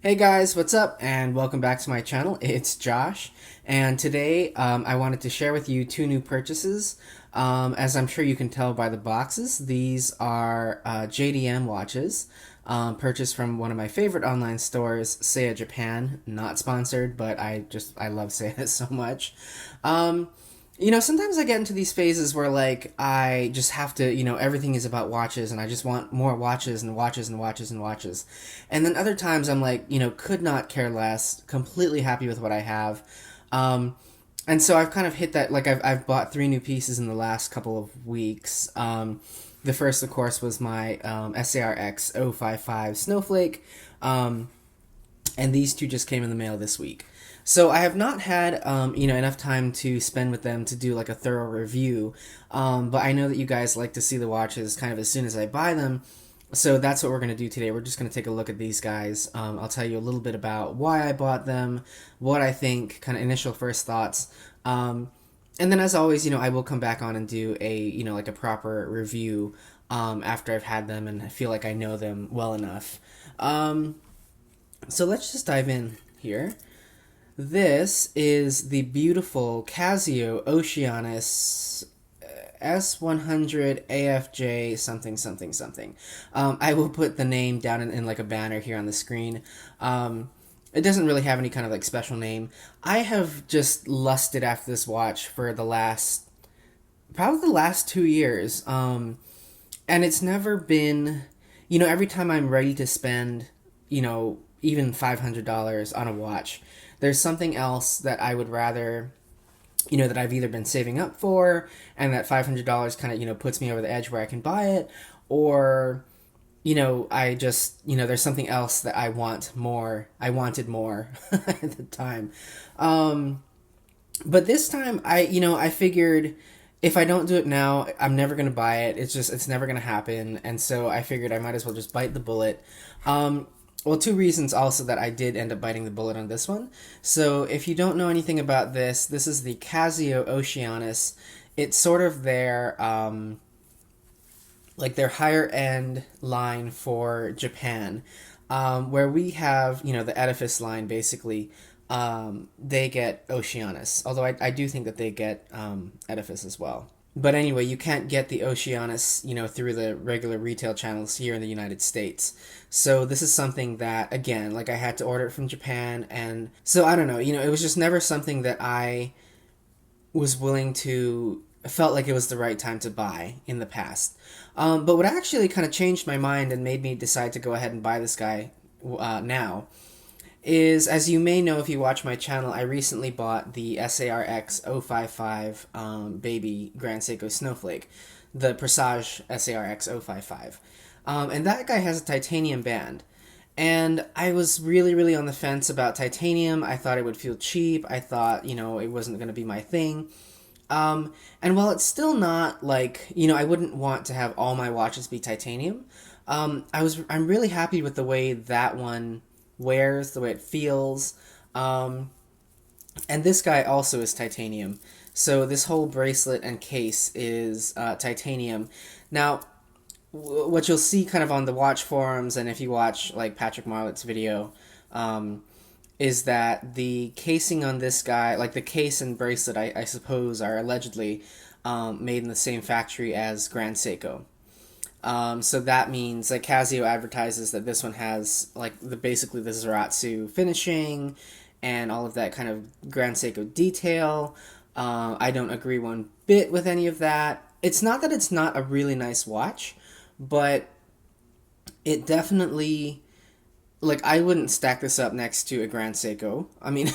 Hey guys, what's up? And welcome back to my channel. It's Josh, and today I wanted to share with you two new purchases. As I'm sure you can tell by the boxes, these are JDM watches, purchased from one of my favorite online stores, Seiya Japan. Not sponsored, but I love Seiya so much. Sometimes I get into these phases where like I just have to, everything is about watches and I just want more watches and watches and watches and watches. And then other times I'm like, could not care less, completely happy with what I have. And so I've kind of hit that, like I've bought three new pieces in the last couple of weeks. The first, of course, was my SARX055 Snowflake. And these two just came in the mail this week. So I have not had enough time to spend with them to do like a thorough review, but I know that you guys like to see the watches kind of as soon as I buy them. So that's what we're going to do today. We're just going to take a look at these guys. I'll tell you a little bit about why I bought them, what I think, kind of initial first thoughts. And then as always, I will come back on and do like a proper review after I've had them and I feel like I know them well enough. So let's just dive in here. This is the beautiful Casio Oceanus S100 AFJ something something something. I will put the name down in like a banner here on the screen. It doesn't really have any kind of like special name. I have just lusted after this watch for probably the last 2 years. And it's never been, every time I'm ready to spend, even $500 on a watch, there's something else that I would rather, that I've either been saving up for, and that $500 kind of, puts me over the edge where I can buy it, or, I just, there's something else that I want more. I wanted more at the time. But this time, I figured if I don't do it now, I'm never going to buy it. It's never going to happen. And so I figured I might as well just bite the bullet. Well, two reasons also that I did end up biting the bullet on this one. So if you don't know anything about this is the Casio Oceanus. It's sort of their their higher end line for Japan, where we have the Edifice line basically. They get Oceanus, although I do think that they get Edifice as well. But anyway, you can't get the Oceanus, through the regular retail channels here in the United States. So this is something that, again, like I had to order it from Japan, and so I don't know, it was just never something that I was willing to, felt like it was the right time to buy in the past. But what actually kind of changed my mind and made me decide to go ahead and buy this guy now is, as you may know if you watch my channel, I recently bought the SARX055 baby Grand Seiko Snowflake, the Presage SARX055. And that guy has a titanium band. And I was really, really on the fence about titanium. I thought it would feel cheap. I thought, it wasn't going to be my thing. And while it's still not like, I wouldn't want to have all my watches be titanium, I'm really happy with the way that one wears, the way it feels. And this guy also is titanium. So this whole bracelet and case is titanium. Now, what you'll see kind of on the watch forums, and if you watch like Patrick Marlett's video, is that the casing on this guy, like the case and bracelet, I suppose, are allegedly made in the same factory as Grand Seiko. So that means like Casio advertises that this one has like basically the Zaratsu finishing and all of that kind of Grand Seiko detail. I don't agree one bit with any of that. It's not that it's not a really nice watch, but it definitely, like, I wouldn't stack this up next to a Grand Seiko. I mean,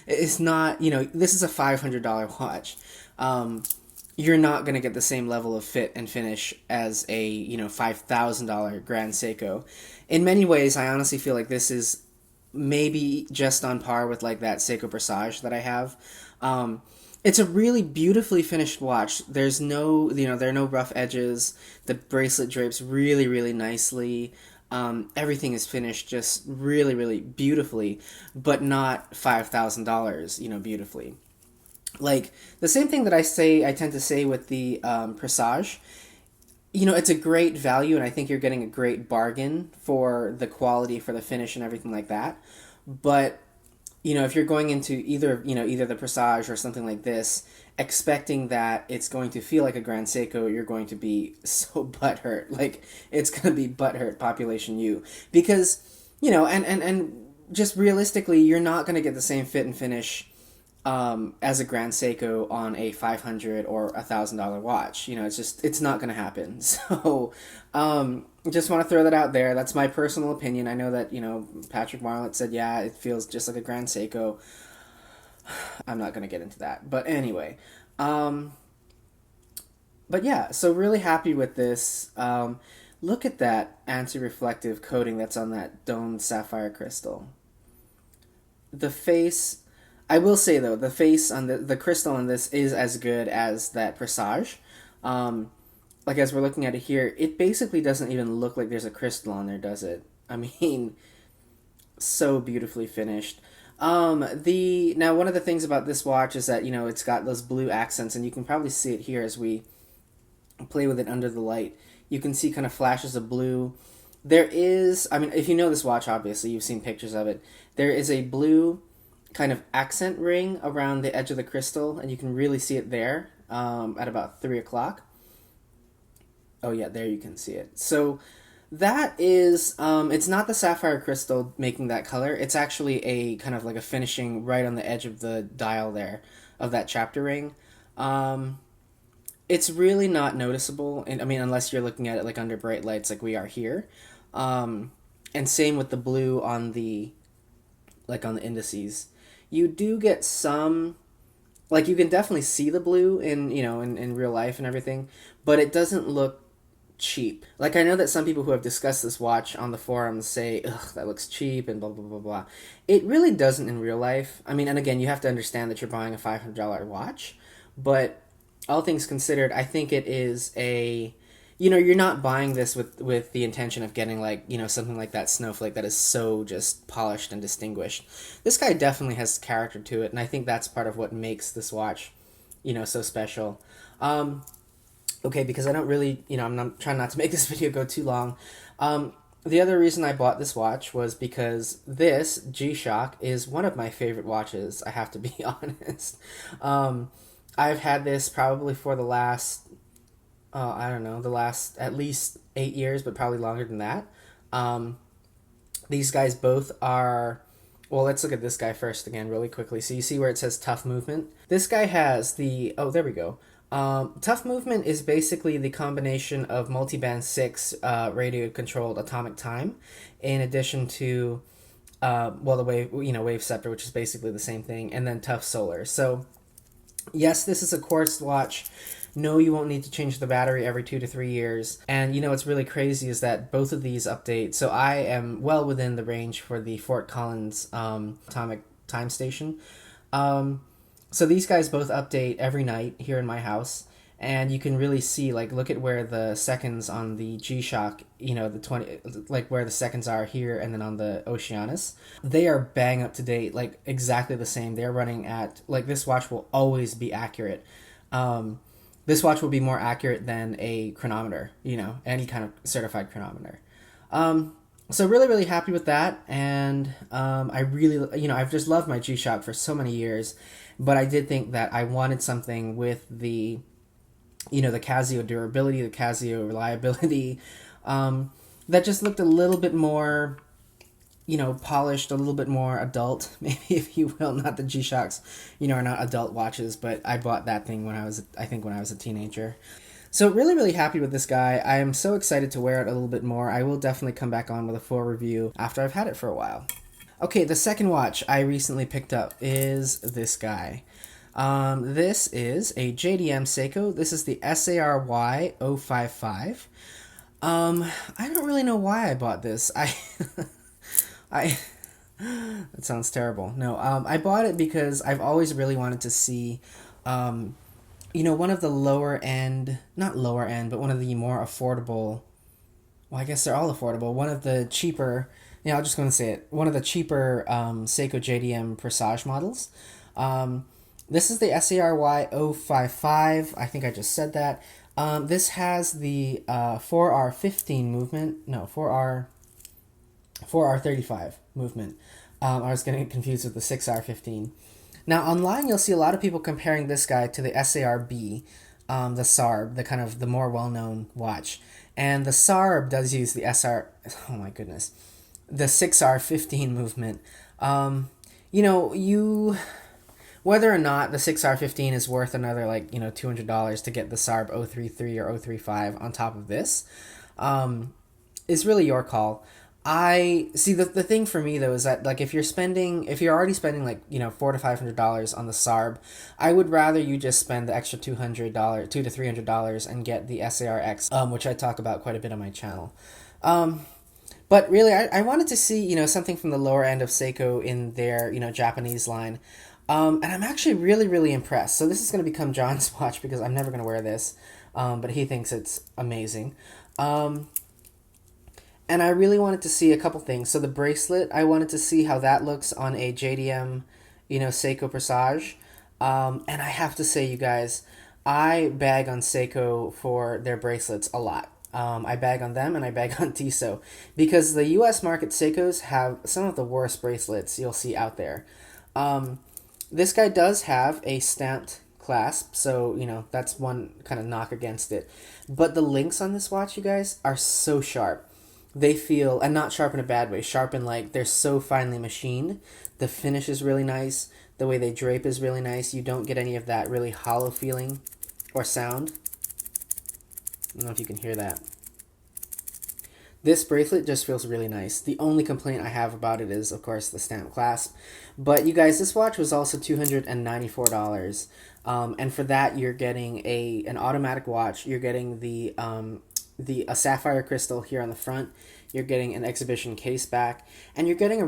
it's not, this is a $500 watch. You're not going to get the same level of fit and finish as a, $5,000 Grand Seiko. In many ways, I honestly feel like this is maybe just on par with like that Seiko Presage that I have. It's a really beautifully finished watch. There's no, there are no rough edges. The bracelet drapes really, really nicely. Everything is finished just really, really beautifully, but not $5,000, beautifully. Like, the same thing that I tend to say with the Presage. It's a great value, and I think you're getting a great bargain for the quality, for the finish, and everything like that. But if you're going into either the Presage or something like this, expecting that it's going to feel like a Grand Seiko, you're going to be so butthurt. Like, it's going to be butthurt population U. Because, and just realistically, you're not going to get the same fit and finish as a Grand Seiko on a $500 or $1,000 watch. It's not going to happen. So, just want to throw that out there. That's my personal opinion. I know that, Patrick Marlett said, yeah, it feels just like a Grand Seiko. I'm not going to get into that. But anyway, but yeah, so really happy with this. Look at that anti-reflective coating that's on that domed sapphire crystal. The face, I will say though, the face on the crystal on this is as good as that Presage. Like as we're looking at it here, it basically doesn't even look like there's a crystal on there, does it? I mean, so beautifully finished. The now one of the things about this watch is that it's got those blue accents, and you can probably see it here as we play with it under the light. You can see kind of flashes of blue. There is, I mean, if you know this watch, obviously you've seen pictures of it. There is a blue kind of accent ring around the edge of the crystal, and you can really see it there at about 3 o'clock. Oh yeah, there you can see it. So that is, it's not the sapphire crystal making that color. It's actually a kind of like a finishing right on the edge of the dial there of that chapter ring. It's really not noticeable, and I mean, unless you're looking at it like under bright lights, like we are here. And same with the blue on the, like on the indices. You do get some, like you can definitely see the blue in real life and everything, but it doesn't look cheap. Like I know that some people who have discussed this watch on the forums say, ugh, that looks cheap and blah blah blah blah. It really doesn't in real life. I mean, and again, you have to understand that you're buying a $500 watch, but all things considered, I think it is a, you're not buying this with the intention of getting like, something like that snowflake that is so just polished and distinguished. This guy definitely has character to it, and I think that's part of what makes this watch, so special. Okay, because I don't really, I'm not trying not to make this video go too long. The other reason I bought this watch was because this G-Shock is one of my favorite watches, I have to be honest. I've had this probably for the last, I don't know, the last at least 8 years, but probably longer than that. These guys both are, well, let's look at this guy first again really quickly. So you see where it says tough movement? This guy has the, oh, there we go. Tough movement is basically the combination of multiband 6 radio-controlled atomic time, in addition to, the wave scepter, which is basically the same thing, and then tough solar. So yes, this is a quartz watch. No, you won't need to change the battery every 2 to 3 years. And what's really crazy is that both of these update. So I am well within the range for the Fort Collins atomic time station. So these guys both update every night here in my house. And you can really see, like, look at where the seconds on the G-Shock, the 20, like where the seconds are here and then on the Oceanus. They are bang up to date, like exactly the same. They're running at, like, this watch will always be accurate. This watch will be more accurate than a chronometer, any kind of certified chronometer. So really, really happy with that. And I really, I've just loved my G-Shock for so many years. But I did think that I wanted something with the the Casio durability, the Casio reliability, that just looked a little bit more, polished, a little bit more adult, maybe, if you will. Not the G-Shocks, are not adult watches, but I bought that thing when I was a teenager. So really, really happy with this guy. I am so excited to wear it a little bit more. I will definitely come back on with a full review after I've had it for a while. Okay, the second watch I recently picked up is this guy. This is a JDM Seiko. This is the SARY055. I don't really know why I bought this. That sounds terrible. No, I bought it because I've always really wanted to see, one of the lower end, not lower end, but one of the more affordable, well, I guess they're all affordable, one of the cheaper, I'm just going to say it, one of the cheaper Seiko JDM Presage models. This is the SARY055. I think I just said that. This has the 4R15 movement. No, 4R35 movement. I was getting confused with the 6R15. Now online, you'll see a lot of people comparing this guy to the SARB, the SARB, the kind of the more well-known watch, and the SARB does use the SR. Oh my goodness, the 6R15 movement. You know, whether or not the 6R15 is worth another like $200 to get the SARB 033 or 035 on top of this, is really your call. I see the thing for me though is that like if you're already spending like $400 to $500 on the SARB, I would rather you just spend the extra $200 $200 to $300 and get the SARX, which I talk about quite a bit on my channel. But really, I wanted to see something from the lower end of Seiko in their Japanese line, and I'm actually really impressed. So this is going to become John's watch because I'm never going to wear this, but he thinks it's amazing. And I really wanted to see a couple things. So the bracelet, I wanted to see how that looks on a JDM, Seiko Presage. And I have to say, you guys, I bag on Seiko for their bracelets a lot. I bag on them and I bag on Tissot because the U.S. market Seikos have some of the worst bracelets you'll see out there. This guy does have a stamped clasp, so that's one kind of knock against it. But the links on this watch, you guys, are so sharp. They feel, and not sharp in a bad way, sharp in like they're so finely machined. The finish is really nice. The way they drape is really nice. You don't get any of that really hollow feeling or sound. I don't know if you can hear that. This bracelet just feels really nice. The only complaint I have about it is, of course, the stamp clasp. But you guys, this watch was also $294. And for that, you're getting an automatic watch. You're getting a sapphire crystal here on the front. You're getting an exhibition case back. And you're getting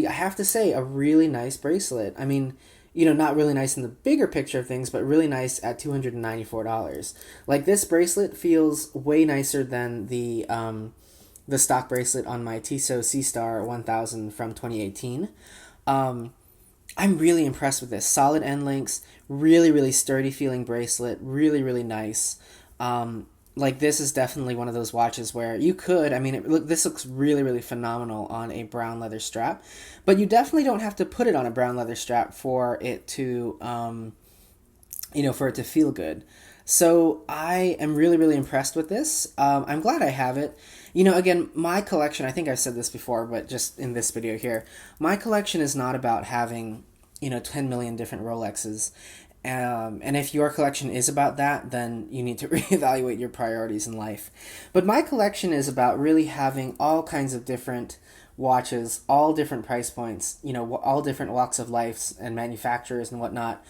I have to say, a really nice bracelet. I mean, not really nice in the bigger picture of things, but really nice at $294. Like, this bracelet feels way nicer than the stock bracelet on my Tissot C-Star 1000 from 2018. I'm really impressed with this. Solid end links, really sturdy feeling bracelet, really nice. Like, this is definitely one of those watches where you could, this looks really phenomenal on a brown leather strap, but you definitely don't have to put it on a brown leather strap for it to, for it to feel good. So I am really impressed with this. I'm glad I have it. Again, my collection, I think I've said this before, but just in this video here, my collection is not about having, 10 million different Rolexes. And if your collection is about that, then you need to reevaluate your priorities in life. But my collection is about really having all kinds of different watches, all different price points, all different walks of life and manufacturers and whatnot.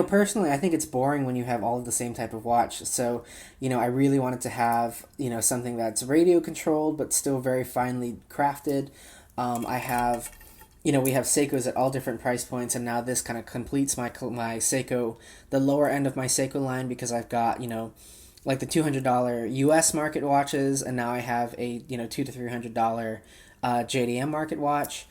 Personally, I think it's boring when you have all of the same type of watch. So, I really wanted to have, something that's radio controlled, but still very finely crafted. I have, we have Seikos at all different price points, and now this kind of completes my Seiko, the lower end of my Seiko line, because I've got, like the $200 US market watches, and now I have a, $200 to $300 JDM market watch.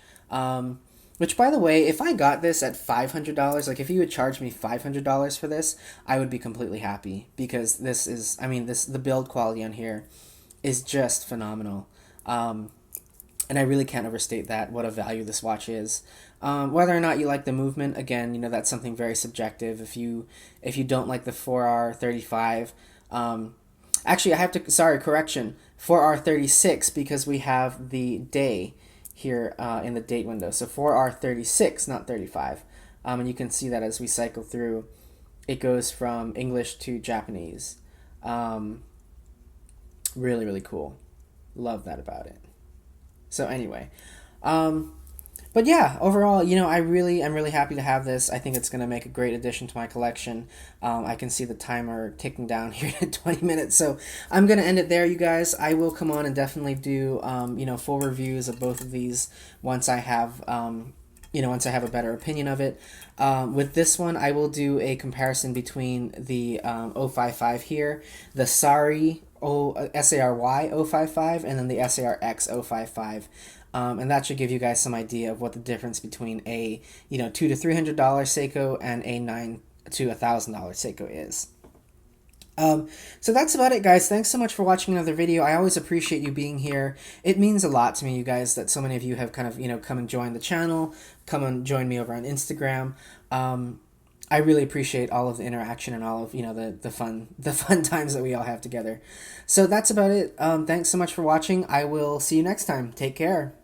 Which, by the way, if I got this at $500, like if you would charge me $500 for this, I would be completely happy, because this is, the build quality on here is just phenomenal. And I really can't overstate that, what a value this watch is. Whether or not you like the movement, again, that's something very subjective. If you don't like the 4R35, actually, I have to, correction, 4R36, because we have the day here in the date window. So 4R36, not 35. And you can see that as we cycle through, it goes from English to Japanese. Really cool. Love that about it. So anyway, but yeah, overall, I'm really happy to have this. I think it's going to make a great addition to my collection. I can see the timer ticking down here at 20 minutes. So I'm going to end it there, you guys. I will come on and definitely do, full reviews of both of these once I have, once I have a better opinion of it. With this one, I will do a comparison between the 055 here, the SARY055, and then the SARX055. And that should give you guys some idea of what the difference between a $200 to $300 Seiko and a $900 to $1,000 Seiko is. So that's about it, guys. Thanks so much for watching another video. I always appreciate you being here. It means a lot to me, you guys, that so many of you have kind of, come and join the channel, come and join me over on Instagram. I really appreciate all of the interaction and all of, the fun times that we all have together. So that's about it. Thanks so much for watching. I will see you next time. Take care.